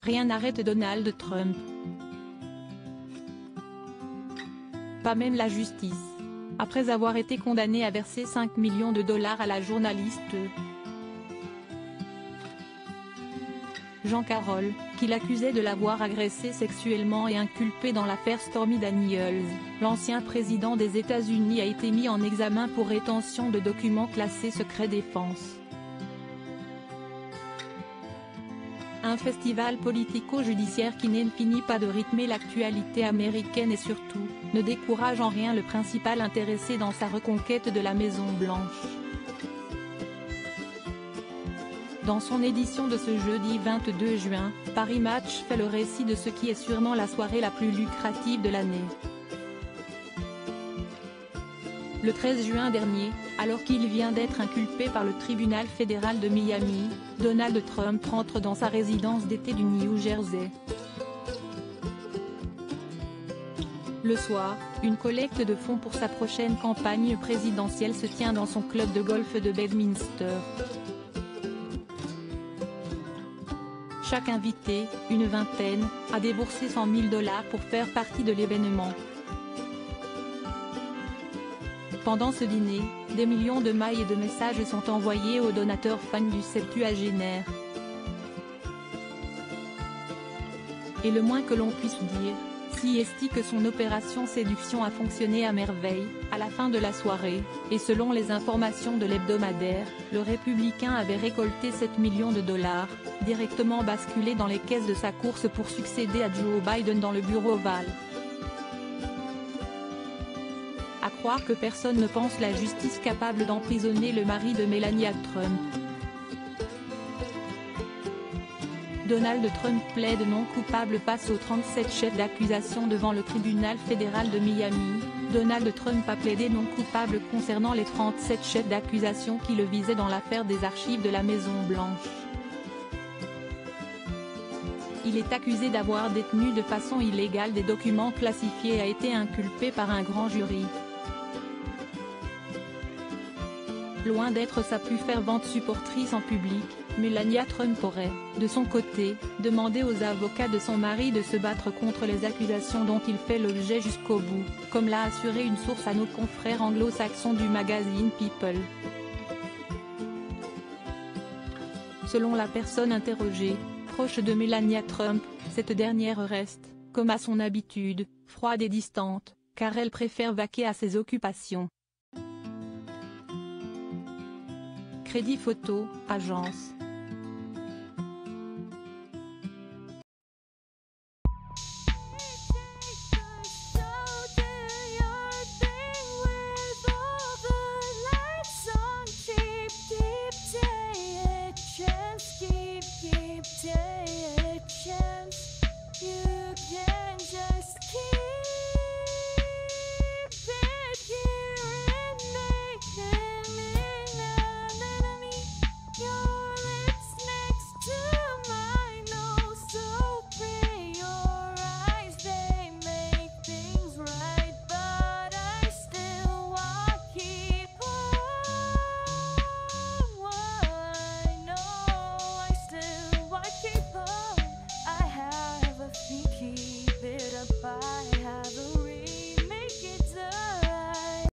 Rien n'arrête Donald Trump. Pas même la justice. Après avoir été condamné à verser 5 millions de dollars à la journaliste Jean Carroll, qui l'accusait de l'avoir agressé sexuellement et inculpé dans l'affaire Stormy Daniels, l'ancien président des États-Unis a été mis en examen pour rétention de documents classés secret défense. Un festival politico-judiciaire qui n'en finit pas de rythmer l'actualité américaine et surtout, ne décourage en rien le principal intéressé dans sa reconquête de la Maison-Blanche. Dans son édition de ce jeudi 22 juin, Paris Match fait le récit de ce qui est sûrement la soirée la plus lucrative de l'année. Le 13 juin dernier, alors qu'il vient d'être inculpé par le tribunal fédéral de Miami, Donald Trump rentre dans sa résidence d'été du New Jersey. Le soir, une collecte de fonds pour sa prochaine campagne présidentielle se tient dans son club de golf de Bedminster. Chaque invité, une vingtaine, a déboursé 100 000 $ pour faire partie de l'événement. Pendant ce dîner, des millions de mails et de messages sont envoyés aux donateurs fans du septuagénaire. Et le moins que l'on puisse dire, si est que son opération séduction a fonctionné à merveille. À la fin de la soirée, et selon les informations de l'hebdomadaire, le républicain avait récolté 7 millions de dollars, directement basculés dans les caisses de sa course pour succéder à Joe Biden dans le bureau ovale. À croire que personne ne pense la justice capable d'emprisonner le mari de Melania Trump. Donald Trump plaide non coupable face aux 37 chefs d'accusation devant le tribunal fédéral de Miami. Donald Trump a plaidé non coupable concernant les 37 chefs d'accusation qui le visaient dans l'affaire des archives de la Maison-Blanche. Il est accusé d'avoir détenu de façon illégale des documents classifiés et a été inculpé par un grand jury. Loin d'être sa plus fervente supportrice en public, Melania Trump aurait, de son côté, demandé aux avocats de son mari de se battre contre les accusations dont il fait l'objet jusqu'au bout, comme l'a assuré une source à nos confrères anglo-saxons du magazine People. Selon la personne interrogée, proche de Melania Trump, cette dernière reste, comme à son habitude, froide et distante, car elle préfère vaquer à ses occupations. Crédit photo, agence.